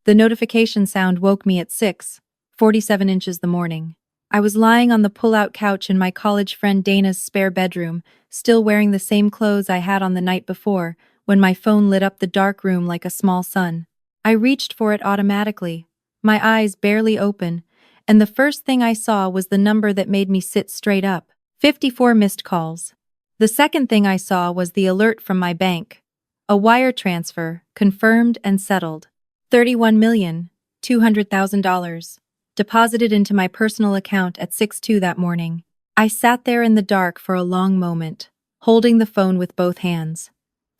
The notification sound woke me at 6:47 inches the morning. I was lying on the pull-out couch in my college friend Dana's spare bedroom, still wearing the same clothes I had on the night before, when my phone lit up the dark room like a small sun. I reached for it automatically, my eyes barely open, and the first thing I saw was the number that made me sit straight up. 54 missed calls. The second thing I saw was the alert from my bank. A wire transfer, confirmed and settled. $31,200,000. Deposited into my personal account at 6:02 that morning. I sat there in the dark for a long moment, holding the phone with both hands.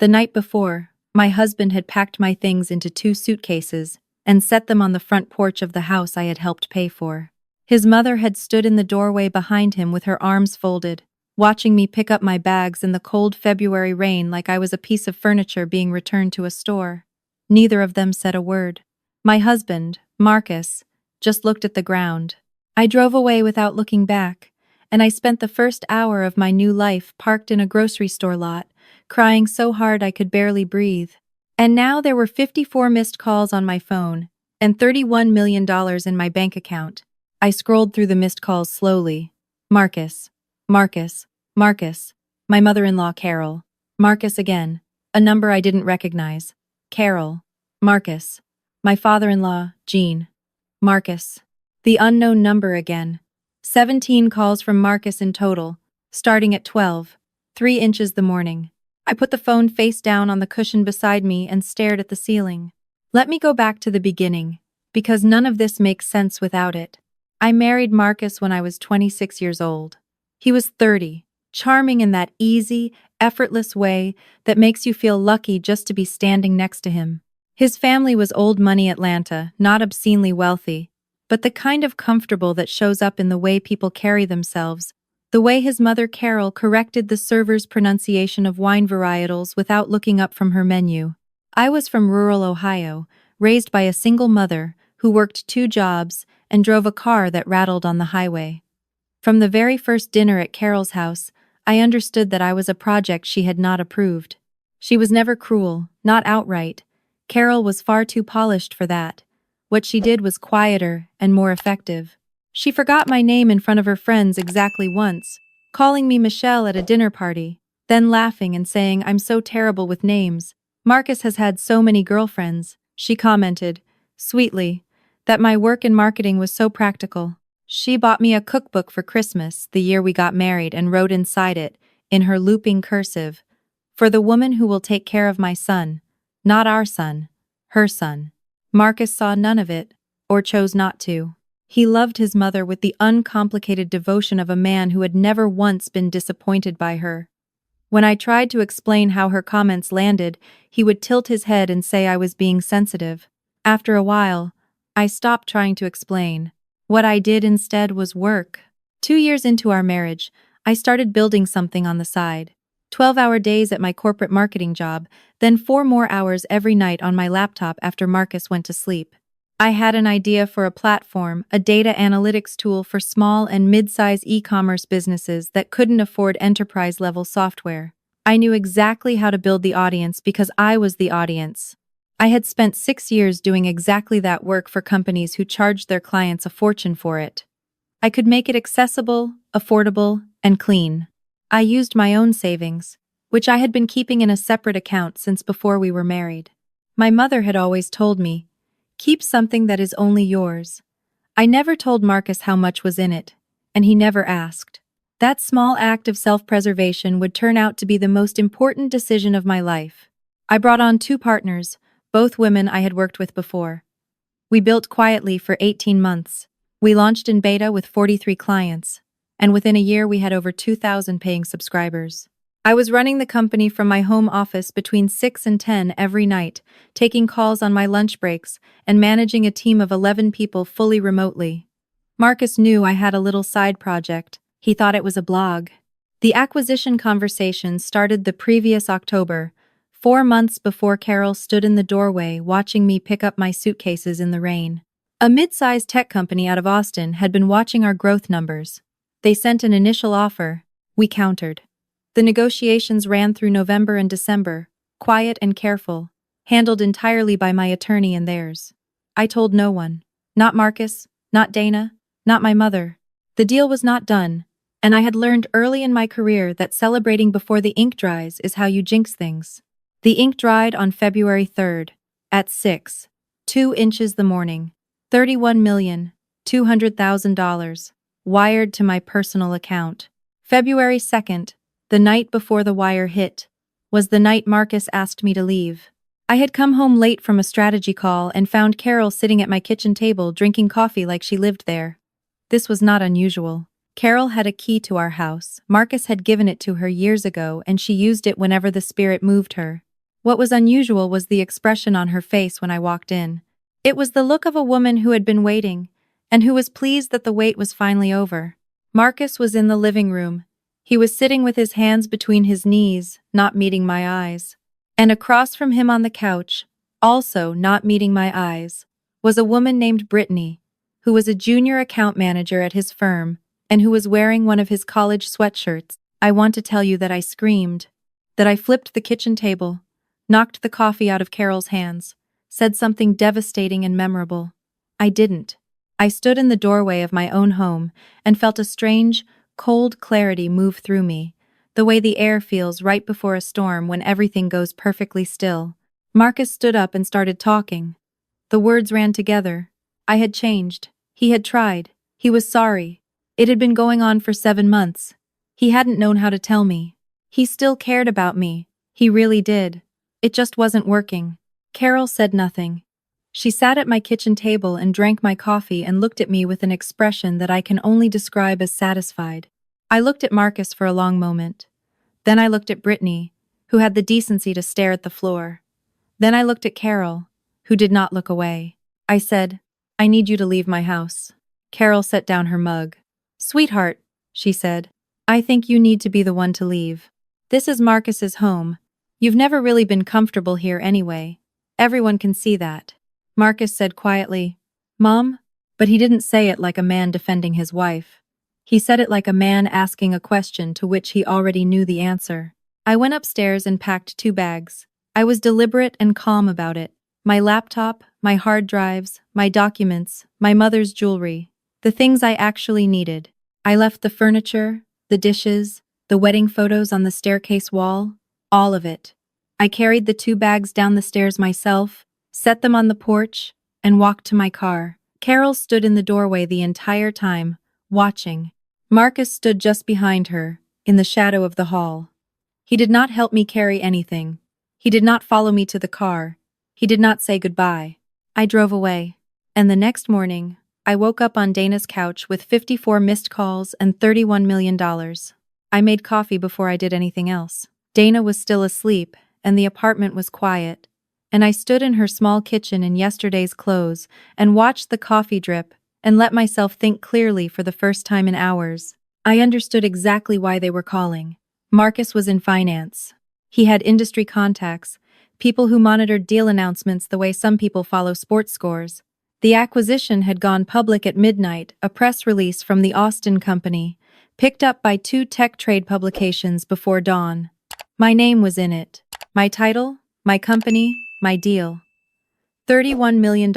The night before, my husband had packed my things into 2 suitcases and set them on the front porch of the house I had helped pay for. His mother had stood in the doorway behind him with her arms folded, watching me pick up my bags in the cold February rain like I was a piece of furniture being returned to a store. Neither of them said a word. My husband, Marcus, just looked at the ground. I drove away without looking back, and I spent the first hour of my new life parked in a grocery store lot, crying so hard I could barely breathe. And now there were 54 missed calls on my phone, and $31 million in my bank account. I scrolled through the missed calls slowly. Marcus. Marcus. Marcus. My mother-in-law Carol. Marcus again. A number I didn't recognize. Carol. Marcus. My father-in-law, Jean. Marcus. The unknown number again. 17 calls from Marcus in total, starting at 12:03 inches the morning. I put the phone face down on the cushion beside me and stared at the ceiling. Let me go back to the beginning, because none of this makes sense without it. I married Marcus when I was 26 years old. He was 30, charming in that easy, effortless way that makes you feel lucky just to be standing next to him. His family was old money Atlanta, not obscenely wealthy, but the kind of comfortable that shows up in the way people carry themselves, the way his mother Carol corrected the server's pronunciation of wine varietals without looking up from her menu. I was from rural Ohio, raised by a single mother who worked 2 jobs and drove a car that rattled on the highway. From the very first dinner at Carol's house, I understood that I was a project she had not approved. She was never cruel, not outright. Carol was far too polished for that. What she did was quieter and more effective. She forgot my name in front of her friends exactly once, calling me Michelle at a dinner party, then laughing and saying I'm so terrible with names. Marcus has had so many girlfriends, she commented, sweetly, that my work in marketing was so practical. She bought me a cookbook for Christmas the year we got married and wrote inside it, in her looping cursive, "For the woman who will take care of my son, not our son, her son." Marcus saw none of it, or chose not to. He loved his mother with the uncomplicated devotion of a man who had never once been disappointed by her. When I tried to explain how her comments landed, he would tilt his head and say I was being sensitive. After a while, I stopped trying to explain. What I did instead was work. 2 years into our marriage, I started building something on the side. 12-hour days at my corporate marketing job, then 4 more hours every night on my laptop after Marcus went to sleep. I had an idea for a platform, a data analytics tool for small and mid-size e-commerce businesses that couldn't afford enterprise-level software. I knew exactly how to build the audience because I was the audience. I had spent 6 years doing exactly that work for companies who charged their clients a fortune for it. I could make it accessible, affordable, and clean. I used my own savings, which I had been keeping in a separate account since before we were married. My mother had always told me, keep something that is only yours. I never told Marcus how much was in it, and he never asked. That small act of self-preservation would turn out to be the most important decision of my life. I brought on 2 partners, both women I had worked with before. We built quietly for 18 months. We launched in beta with 43 clients, and within a year we had over 2,000 paying subscribers. I was running the company from my home office between 6 and 10 every night, taking calls on my lunch breaks and managing a team of 11 people fully remotely. Marcus knew I had a little side project. He thought it was a blog. The acquisition conversation started the previous October, 4 months before Carol stood in the doorway watching me pick up my suitcases in the rain. A mid-sized tech company out of Austin had been watching our growth numbers. They sent an initial offer. We countered. The negotiations ran through November and December, quiet and careful, handled entirely by my attorney and theirs. I told no one. Not Marcus, not Dana, not my mother. The deal was not done, and I had learned early in my career that celebrating before the ink dries is how you jinx things. The ink dried on February 3rd, at 6:02 the morning. $31,200,000, wired to my personal account. February 2nd, the night before the wire hit, was the night Marcus asked me to leave. I had come home late from a strategy call and found Carol sitting at my kitchen table drinking coffee like she lived there. This was not unusual. Carol had a key to our house. Marcus had given it to her years ago and she used it whenever the spirit moved her. What was unusual was the expression on her face when I walked in. It was the look of a woman who had been waiting, and who was pleased that the wait was finally over. Marcus was in the living room. He was sitting with his hands between his knees, not meeting my eyes. And across from him on the couch, also not meeting my eyes, was a woman named Brittany, who was a junior account manager at his firm, and who was wearing one of his college sweatshirts. I want to tell you that I screamed, that I flipped the kitchen table, knocked the coffee out of Carol's hands, said something devastating and memorable. I didn't. I stood in the doorway of my own home and felt a strange, cold clarity move through me, the way the air feels right before a storm when everything goes perfectly still. Marcus stood up and started talking. The words ran together. I had changed. He had tried. He was sorry. It had been going on for 7 months. He hadn't known how to tell me. He still cared about me. He really did. It just wasn't working. Carol said nothing. She sat at my kitchen table and drank my coffee and looked at me with an expression that I can only describe as satisfied. I looked at Marcus for a long moment. Then I looked at Brittany, who had the decency to stare at the floor. Then I looked at Carol, who did not look away. I said, "I need you to leave my house." Carol set down her mug. "Sweetheart," she said, "I think you need to be the one to leave. This is Marcus's home. You've never really been comfortable here anyway. Everyone can see that." Marcus said quietly, "Mom?" But he didn't say it like a man defending his wife. He said it like a man asking a question to which he already knew the answer. I went upstairs and packed 2 bags. I was deliberate and calm about it. My laptop, my hard drives, my documents, my mother's jewelry, the things I actually needed. I left the furniture, the dishes, the wedding photos on the staircase wall, all of it. I carried the 2 bags down the stairs myself, set them on the porch, and walked to my car. Carol stood in the doorway the entire time, watching. Marcus stood just behind her, in the shadow of the hall. He did not help me carry anything. He did not follow me to the car. He did not say goodbye. I drove away. And the next morning, I woke up on Dana's couch with 54 missed calls and $31 million. I made coffee before I did anything else. Dana was still asleep, and the apartment was quiet, and I stood in her small kitchen in yesterday's clothes and watched the coffee drip and let myself think clearly for the first time in hours. I understood exactly why they were calling. Marcus was in finance. He had industry contacts, people who monitored deal announcements the way some people follow sports scores. The acquisition had gone public at midnight, a press release from the Austin company, picked up by 2 tech trade publications before dawn. My name was in it. My title, my company, my deal. $31 million,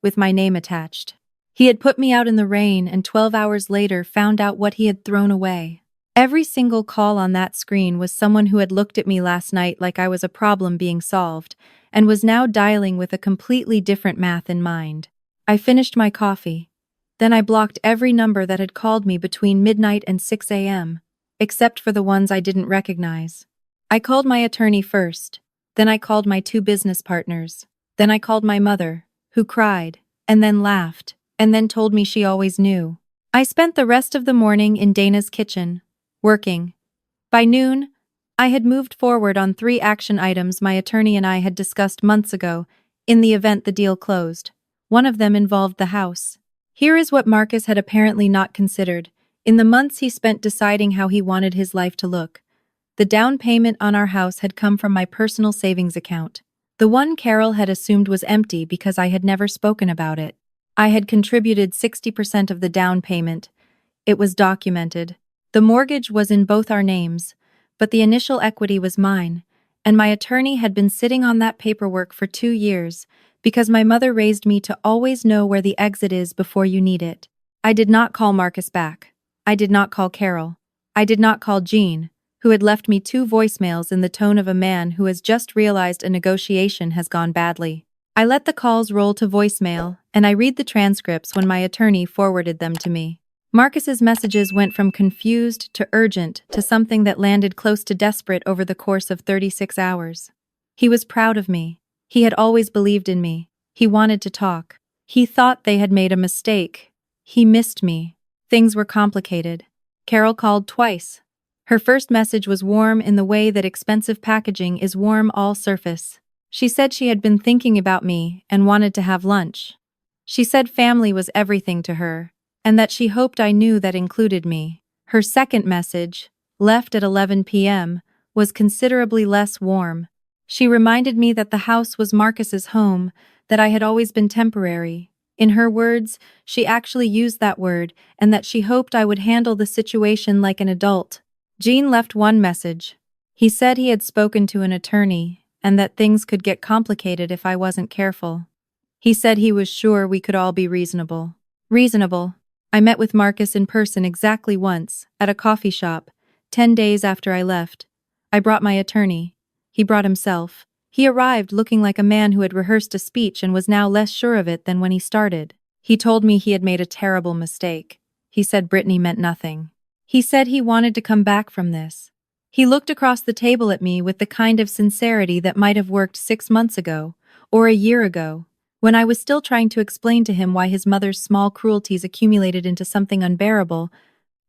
with my name attached. He had put me out in the rain and 12 hours later found out what he had thrown away. Every single call on that screen was someone who had looked at me last night like I was a problem being solved, and was now dialing with a completely different math in mind. I finished my coffee. Then I blocked every number that had called me between midnight and 6 a.m., except for the ones I didn't recognize. I called my attorney first. Then I called my 2 business partners. Then I called my mother, who cried, and then laughed, and then told me she always knew. I spent the rest of the morning in Dana's kitchen, working. By noon, I had moved forward on 3 action items my attorney and I had discussed months ago, in the event the deal closed. One of them involved the house. Here is what Marcus had apparently not considered, in the months he spent deciding how he wanted his life to look. The down payment on our house had come from my personal savings account. The one Carol had assumed was empty because I had never spoken about it. I had contributed 60% of the down payment. It was documented. The mortgage was in both our names, but the initial equity was mine, and my attorney had been sitting on that paperwork for 2 years Because my mother raised me to always know where the exit is before you need it. I did not call Marcus back. I did not call Carol. I did not call Jean, who had left me 2 voicemails in the tone of a man who has just realized a negotiation has gone badly. I let the calls roll to voicemail, and I read the transcripts when my attorney forwarded them to me. Marcus's messages went from confused to urgent to something that landed close to desperate over the course of 36 hours. He was proud of me. He had always believed in me. He wanted to talk. He thought they had made a mistake. He missed me. Things were complicated. Carol called twice. Her first message was warm in the way that expensive packaging is warm all surface. She said she had been thinking about me and wanted to have lunch. She said family was everything to her, and that she hoped I knew that included me. Her second message, left at 11 p.m., was considerably less warm. She reminded me that the house was Marcus's home, that I had always been temporary. In her words, she actually used that word, and that she hoped I would handle the situation like an adult. Jean left one message. He said he had spoken to an attorney, and that things could get complicated if I wasn't careful. He said he was sure we could all be reasonable. Reasonable. I met with Marcus in person exactly once, at a coffee shop, 10 days after I left. I brought my attorney. He brought himself. He arrived looking like a man who had rehearsed a speech and was now less sure of it than when he started. He told me he had made a terrible mistake. He said Brittany meant nothing. He said he wanted to come back from this. He looked across the table at me with the kind of sincerity that might have worked 6 months ago, or a year ago, when I was still trying to explain to him why his mother's small cruelties accumulated into something unbearable.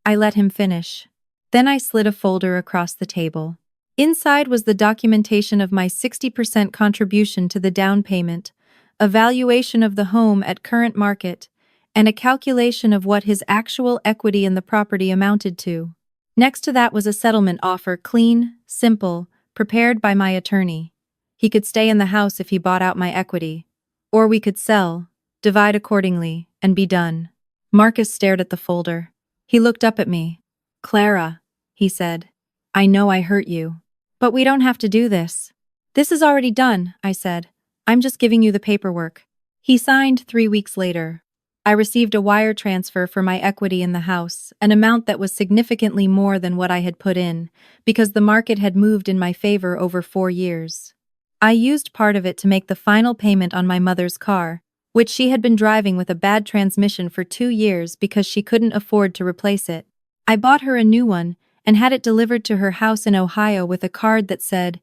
I let him finish. Then I slid a folder across the table. Inside was the documentation of my 60% contribution to the down payment, a valuation of the home at current market, and a calculation of what his actual equity in the property amounted to. Next to that was a settlement offer, clean, simple, prepared by my attorney. He could stay in the house if he bought out my equity. Or we could sell, divide accordingly, and be done. Marcus stared at the folder. He looked up at me. "Clara," he said, "I know I hurt you. But we don't have to do this." "This is already done," I said. "I'm just giving you the paperwork." He signed 3 weeks later. I received a wire transfer for my equity in the house, an amount that was significantly more than what I had put in, because the market had moved in my favor over 4 years. I used part of it to make the final payment on my mother's car, which she had been driving with a bad transmission for 2 years because she couldn't afford to replace it. I bought her a new one and had it delivered to her house in Ohio with a card that said,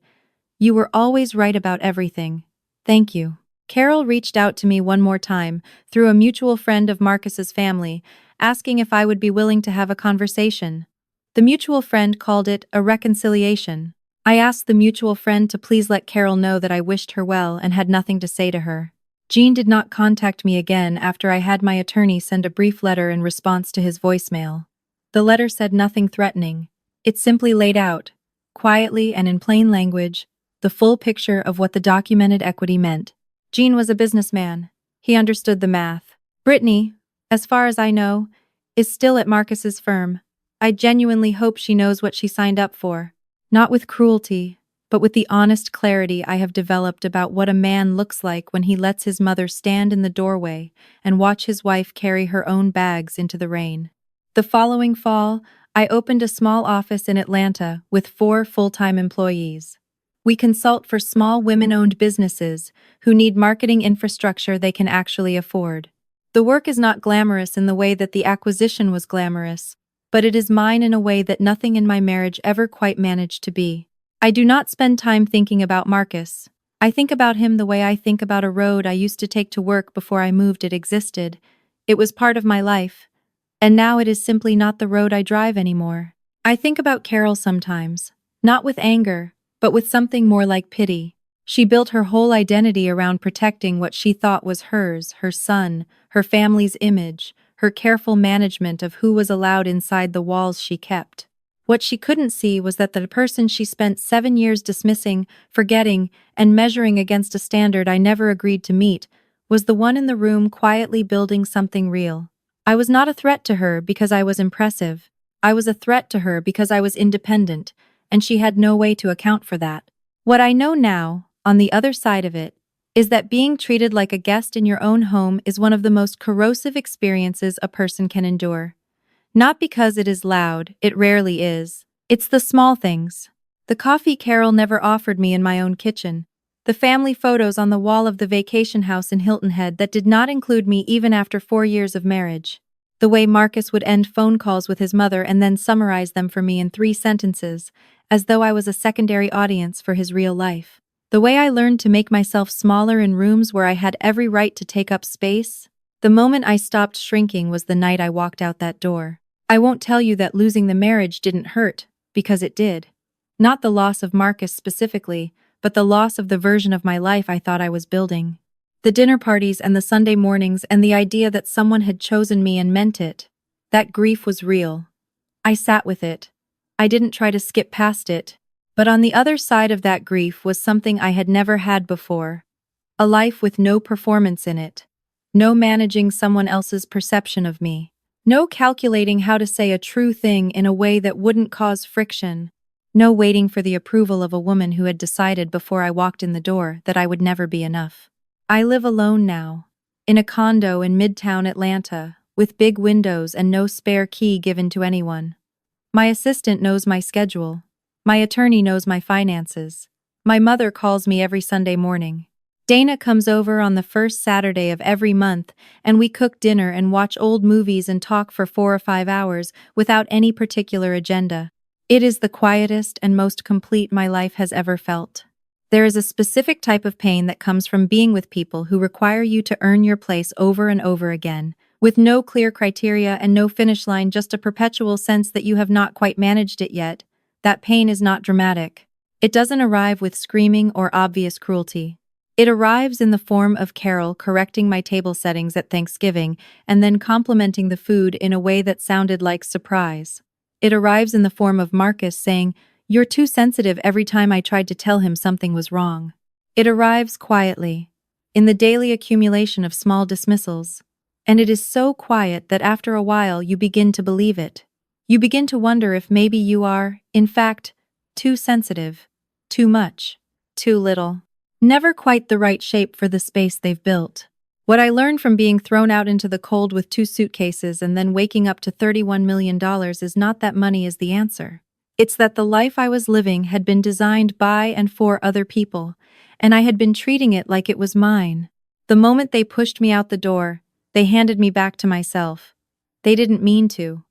"You were always right about everything. Thank you." Carol reached out to me one more time, through a mutual friend of Marcus's family, asking if I would be willing to have a conversation. The mutual friend called it a reconciliation. I asked the mutual friend to please let Carol know that I wished her well and had nothing to say to her. Jean did not contact me again after I had my attorney send a brief letter in response to his voicemail. The letter said nothing threatening. It simply laid out, quietly and in plain language, the full picture of what the documented equity meant. Jean was a businessman. He understood the math. Brittany, as far as I know, is still at Marcus's firm. I genuinely hope she knows what she signed up for. Not with cruelty, but with the honest clarity I have developed about what a man looks like when he lets his mother stand in the doorway and watch his wife carry her own bags into the rain. The following fall, I opened a small office in Atlanta with 4 full-time employees. We consult for small women-owned businesses who need marketing infrastructure they can actually afford. The work is not glamorous in the way that the acquisition was glamorous, but it is mine in a way that nothing in my marriage ever quite managed to be. I do not spend time thinking about Marcus. I think about him the way I think about a road I used to take to work before I moved. It existed. It was part of my life. And now it is simply not the road I drive anymore. I think about Carol sometimes, not with anger, but with something more like pity. She built her whole identity around protecting what she thought was hers, her son, her family's image, her careful management of who was allowed inside the walls she kept. What she couldn't see was that the person she spent 7 years dismissing, forgetting, and measuring against a standard I never agreed to meet, was the one in the room quietly building something real. I was not a threat to her because I was impressive. I was a threat to her because I was independent, and she had no way to account for that. What I know now, on the other side of it, is that being treated like a guest in your own home is one of the most corrosive experiences a person can endure. Not because it is loud, it rarely is. It's the small things. The coffee Carol never offered me in my own kitchen. The family photos on the wall of the vacation house in Hilton Head that did not include me even after 4 years of marriage. The way Marcus would end phone calls with his mother and then summarize them for me in 3 sentences, as though I was a secondary audience for his real life. The way I learned to make myself smaller in rooms where I had every right to take up space. The moment I stopped shrinking was the night I walked out that door. I won't tell you that losing the marriage didn't hurt, because it did. Not the loss of Marcus specifically, but the loss of the version of my life I thought I was building. The dinner parties and the Sunday mornings and the idea that someone had chosen me and meant it. That grief was real. I sat with it. I didn't try to skip past it. But on the other side of that grief was something I had never had before. A life with no performance in it. No managing someone else's perception of me. No calculating how to say a true thing in a way that wouldn't cause friction. No waiting for the approval of a woman who had decided before I walked in the door that I would never be enough. I live alone now. In a condo in Midtown Atlanta, with big windows and no spare key given to anyone. My assistant knows my schedule. My attorney knows my finances. My mother calls me every Sunday morning. Dana comes over on the first Saturday of every month, and we cook dinner and watch old movies and talk for 4 or 5 hours without any particular agenda. It is the quietest and most complete my life has ever felt. There is a specific type of pain that comes from being with people who require you to earn your place over and over again, with no clear criteria and no finish line, just a perpetual sense that you have not quite managed it yet. That pain is not dramatic. It doesn't arrive with screaming or obvious cruelty. It arrives in the form of Carol correcting my table settings at Thanksgiving and then complimenting the food in a way that sounded like surprise. It arrives in the form of Marcus saying, "You're too sensitive," every time I tried to tell him something was wrong. It arrives quietly, in the daily accumulation of small dismissals. And it is so quiet that after a while you begin to believe it. You begin to wonder if maybe you are, in fact, too sensitive, too much, too little. Never quite the right shape for the space they've built. What I learned from being thrown out into the cold with 2 suitcases and then waking up to $31 million is not that money is the answer. It's that the life I was living had been designed by and for other people, and I had been treating it like it was mine. The moment they pushed me out the door, they handed me back to myself. They didn't mean to.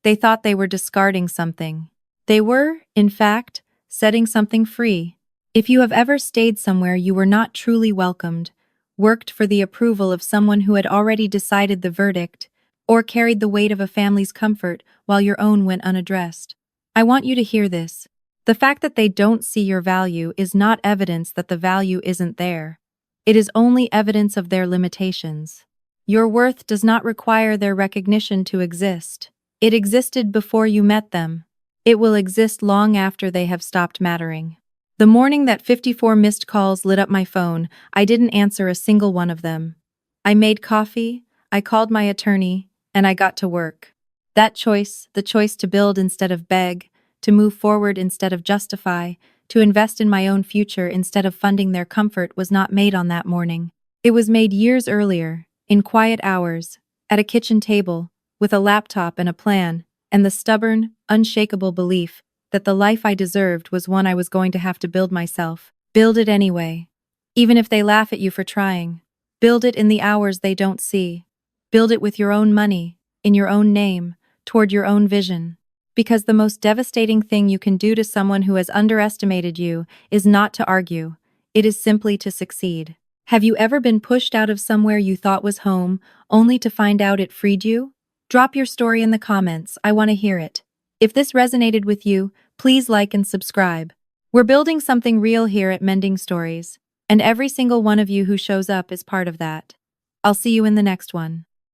They thought they were discarding something. They were, in fact, setting something free. If you have ever stayed somewhere you were not truly welcomed, worked for the approval of someone who had already decided the verdict, or carried the weight of a family's comfort while your own went unaddressed, I want you to hear this. The fact that they don't see your value is not evidence that the value isn't there. It is only evidence of their limitations. Your worth does not require their recognition to exist. It existed before you met them. It will exist long after they have stopped mattering. The morning that 54 missed calls lit up my phone, I didn't answer a single one of them. I made coffee, I called my attorney, and I got to work. That choice, the choice to build instead of beg, to move forward instead of justify, to invest in my own future instead of funding their comfort, was not made on that morning. It was made years earlier, in quiet hours, at a kitchen table, with a laptop and a plan, and the stubborn, unshakable belief that the life I deserved was one I was going to have to build myself. Build it anyway. Even if they laugh at you for trying. Build it in the hours they don't see. Build it with your own money, in your own name, toward your own vision. Because the most devastating thing you can do to someone who has underestimated you is not to argue. It is simply to succeed. Have you ever been pushed out of somewhere you thought was home, only to find out it freed you? Drop your story in the comments, I want to hear it. If this resonated with you, please like and subscribe. We're building something real here at Mending Stories, and every single one of you who shows up is part of that. I'll see you in the next one.